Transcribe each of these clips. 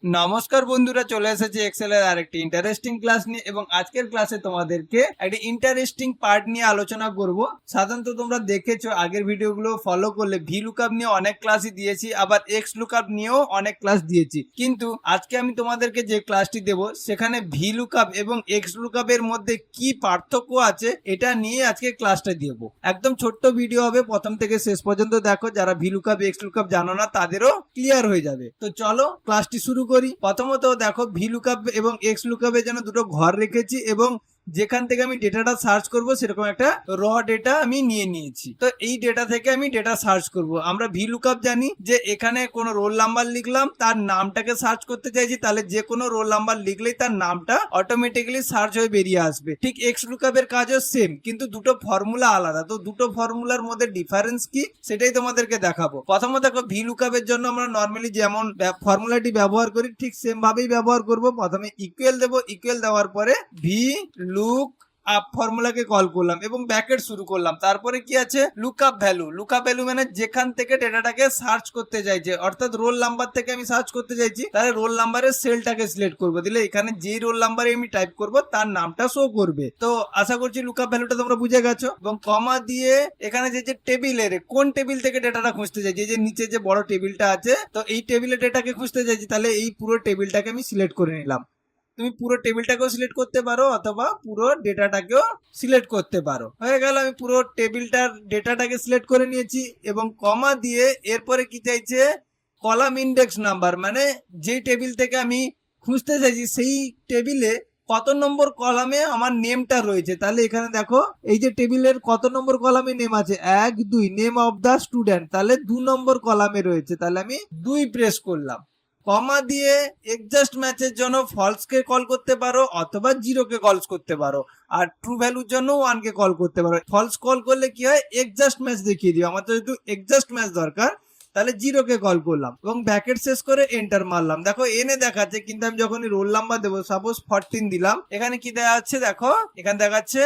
নমস্কার বন্ধুরা, চলে এসেছে এক্সেলের আরেকটি ইন্টারেস্টিং ক্লাস নিয়ে। এবং আজকের ক্লাসে তোমাদেরকে একটি ইন্টারেস্টিং পার্ট নিয়ে আলোচনা করব। সাধারণত তোমরা দেখেছো আগের ভিডিওগুলো ফলো করলে ভি লুকআপ নিয়ে অনেক ক্লাসই দিয়েছি, আবার এক্স লুকআপ নিয়েও অনেক ক্লাস দিয়েছি। কিন্তু আজকে আমি তোমাদেরকে যে ক্লাসটি দেব সেখানে ভি লুকআপ এবং এক্স লুকআপ এর মধ্যে কি পার্থক্য আছে এটা নিয়ে আজকে ক্লাসটা দেব। একদম ছোট্ট ভিডিও হবে, প্রথম থেকে শেষ পর্যন্ত দেখো। যারা ভি লুকআপ এক্স লুকআপ জানো না তাদেরও ক্লিয়ার হয়ে যাবে। তো চলো ক্লাসটি শুরু করি। প্রথমত দেখো, ভি লুকআপ এবং এক্স লুকআপের জন্য দুটো ঘর রেখেছি এবং যেখান থেকে আমি ডেটাটা সার্চ করব সেরকম একটা র ডেটা আমি নিয়ে নিয়েছি। তো এই ডেটা থেকে আমি ডেটা সার্চ করব। আমরা ভি লুকআপ জানি যে এখানে কোনো রোল নাম্বার লিখলাম, তার নামটাকে সার্চ করতে চাইছি, তাহলে যে কোনো রোল নাম্বার লিখলেই তার নামটা অটোমেটিক্যালি সার্চ হয়ে বেরিয়ে আসবে। ঠিক এক্স লুকআপের কাজও সেম, কিন্তু দুটো ফর্মুলা আলাদা। তো দুটো ফর্মুলার মধ্যে ডিফারেন্স কি সেটাই তোমাদেরকে দেখাবো। প্রথমত দেখো, ভি লুকআপের জন্য আমরা নর্মালি যেমন ফর্মুলাটি ব্যবহার করি ঠিক সেম ভাবেই ব্যবহার করব। প্রথমে ইকুয়াল দেব, ইকুয়াল দেওয়ার পরে ভি লুক আপ ফর্মুলাকে কল করলাম এবং ব্র্যাকেট শুরু করলাম। তারপরে কি আছে, লুকআপ ভ্যালু। লুকআপ ভ্যালু মানে যেখান থেকে ডেটাটাকে সার্চ করতে চাইছে, অর্থাৎ রোল নাম্বার থেকে আমি সার্চ করতে চাইছি, তাহলে রোল নাম্বারের সেলটাকে সিলেক্ট করব। দিলে এখানে যে রোল নাম্বারে আমি টাইপ করব তার নামটা শো করবে। তো আশা করছি লুকআপ ভ্যালুটা তোমরা বুঝে গেছো। এবং কমা দিয়ে এখানে যে টেবিলের কোন টেবিল থেকে ডেটাটা খুঁজতে চাইছি, যে নিচে যে বড় টেবিলটা আছে, তো এই টেবিলে ডেটাকে খুঁজতে চাইছি, তাহলে এই পুরো টেবিলটাকে আমি সিলেক্ট করে নিলাম। তুমি পুরো টেবিলটাকেও সিলেক্ট করতে পারো অথবা পুরো ডেটাটাকেও সিলেক্ট করতে পারো। হয়ে গেল, আমি পুরো টেবিলটার ডেটাটাকে সিলেক্ট করে নিয়েছি এবং কমা দিয়ে এরপরে কি চাইছে, কলাম ইন্ডেক্স নাম্বার, মানে যেই টেবিল থেকে আমি খুঁজতে চাইছি সেই টেবিলে কত নম্বর কলামে আমার নেমটা রয়েছে। তাহলে এখানে দেখো, এই যে টেবিলের কত নম্বর কলামে নেম আছে, 1 2, নেম অফ দা স্টুডেন্ট, তাহলে 2 নম্বর কলামে রয়েছে, তাহলে আমি 2 প্রেস করলাম। কমা দিয়ে এক্সাস্ট ম্যাচের জন্য ফলস কে কল করতে পারো অথবা 0 কে কল করতে পারো, আর ট্রু ভ্যালুর জন্য 1 কে কল করতে পারো। ফলস কল করলে কি হয়, এক্সাস্ট ম্যাচ দেখিয়ে দিও। আমার তো যেহেতু এক্সাস্ট ম্যাচ দরকার, তাহলে 0 কে কল করলাম এবং ব্র্যাকেট শেষ করে এন্টার মারলাম। দেখো এনে দেখাচ্ছে, কিন্তু আমি যখন রোল নাম্বার দেবো, সাপোজ 14 দিলাম, এখানে কি দেখা যাচ্ছে, দেখো এখানে দেখাচ্ছে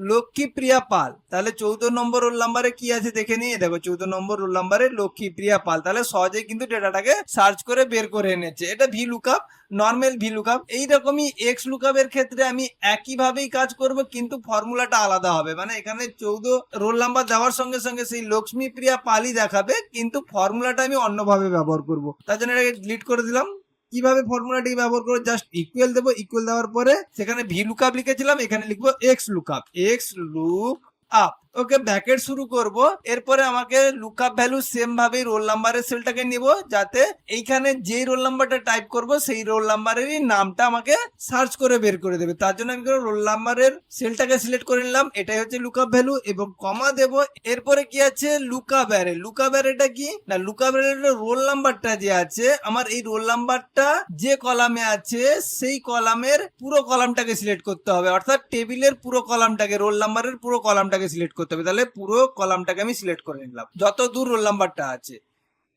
লক্ষ্মীপ্রিয়া পাল। তাহলে 14 নম্বর রোল নাম্বারে কি আছে দেখে নিয়ে, দেখো 14 নম্বর রোল নাম্বারে লক্ষ্মীপ্রিয়া পাল। তাহলে সহজেই কিন্তু ডেটাটাকে সার্চ করে বের করে এনেছে। এটা V lookup, normal V lookup. এইরকমই এক্স লুকআপ এর ক্ষেত্রে আমি একইভাবেই কাজ করব, কিন্তু ফর্মুলাটা আলাদা হবে। মানে এখানে 14 রোল নাম্বার দেওয়ার সঙ্গে সঙ্গে সেই লক্ষ্মীপ্রিয়া পালই দেখাবে, কিন্তু ফর্মুলাটা আমি অন্যভাবে ব্যবহার করব। তার জন্য এটাকে ডিলিট করে দিলাম। কিভাবে ফর্মুলাটি ব্যবহার করে, জাস্ট ইকুয়াল দেবো, ইকুয়াল দেওয়ার পরে সেখানে ভি লুকআপ লিখেছিলাম, এখানে লিখবো X lookup, X look up. Okay, bracket শুরু করব। এরপরে আমাকে লুকআপ ভ্যালু সেম ভাবে রোল নাম্বারের সেলটাকে নিব, যাতে এইখানে যে রোল নাম্বারটা টাইপ করব সেই রোল নাম্বারেরই নামটা আমাকে সার্চ করে বের করে দেবে। তার জন্য আমি রোল নাম্বারের সেলটাকে সিলেক্ট করে নিলাম, এটাই হচ্ছে লুকআপ ভ্যালু, এবং কমা দেব। এরপরে কি আছে, লুকআপ অ্যারে। লুকআপ অ্যারেটা কি না, লুকআপ অ্যারে রোল নাম্বারটা যে আছে আমার, এই রোল নাম্বারটা যে কলামে আছে সেই কলামের পুরো কলামটাকে সিলেক্ট করতে হবে, অর্থাৎ টেবিলের পুরো কলামটাকে, রোল নাম্বারের পুরো কলামটাকে সিলেক্ট করতে হবে। তাহলে পুরো কলামটাকে আমি সিলেক্ট করে নিলাম, যত দূর রোল নাম্বারটা আছে।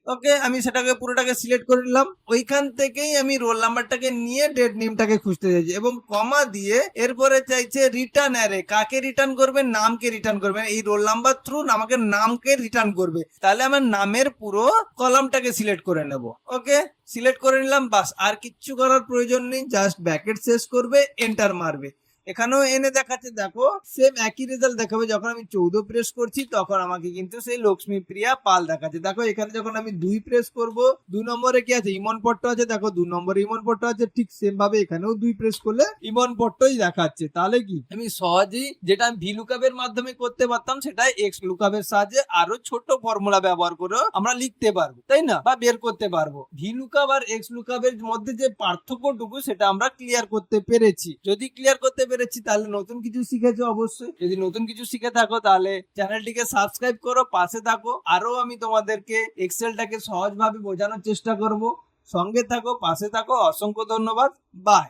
ওকে, আমি সেটাকে পুরোটাকে সিলেক্ট করে নিলাম। ওইখান থেকেই আমি রোল নাম্বারটাকে নিয়ে ডেট নেমটাকে খুঁজতে চাইছি এবং কমা দিয়ে এরপরে চাইছে রিটার্ন অ্যারে। কাকে রিটার্ন করবে, নামকে রিটার্ন করবে। এই রোল নাম্বার থ্রু আমাকে নামকে রিটার্ন করবে, তাহলে আমার নামের পুরো কলামটাকে সিলেক্ট করে নেব। ওকে, সিলেক্ট করে নিলাম, বাস আর কিচ্ছু করার প্রয়োজন নেই। জাস্ট ব্র্যাকেট শেষ করবে, এন্টার মারবে। এখানেও এনে দেখাচ্ছে, দেখো সেম একই রেজাল্ট দেখাবে। যখন আমি 14 প্রেস করছি তখন আমাকে কিন্তু সেই লক্ষ্মীপ্রিয়া পাল দেখাচ্ছে। দেখো এখানে যখন আমি 2 প্রেস করব, 2 নম্বরে কি আছে, ইমন পট্ট আছে। দেখো 2 নম্বরে ইমন পট্ট আছে। ঠিক সেম ভাবে এখানেও 2 প্রেস করলে ইমন পট্টই দেখাচ্ছে। তাহলে কি আমি সহজেই যেটা আমি ভি লুকআপ এর মাধ্যমে করতে পারতাম, সেটা এক্স লুকআপ এর সাহায্যে আরো ছোট ফর্মুলা ব্যবহার করে আমরা লিখতে পারবো, তাই না, বা বের করতে পারবো। ভি লুকআপ আর এক্স লুকআপ এর মধ্যে যে পার্থক্যটুকু সেটা আমরা ক্লিয়ার করতে পেরেছি। যদি ক্লিয়ার করতে পেরেছি তাহলে নতুন কিছু শিখেছো অবশ্যই। যদি নতুন কিছু শিখে থাকো তাহলে চ্যানেলটিকে সাবস্ক্রাইব করো, পাশে থাকো। আরো আমি তোমাদেরকে এক্সেলটাকে সহজভাবে বোঝানোর চেষ্টা করব। সঙ্গে থাকো, পাশে থাকো। অসংখ্য ধন্যবাদ। বাই।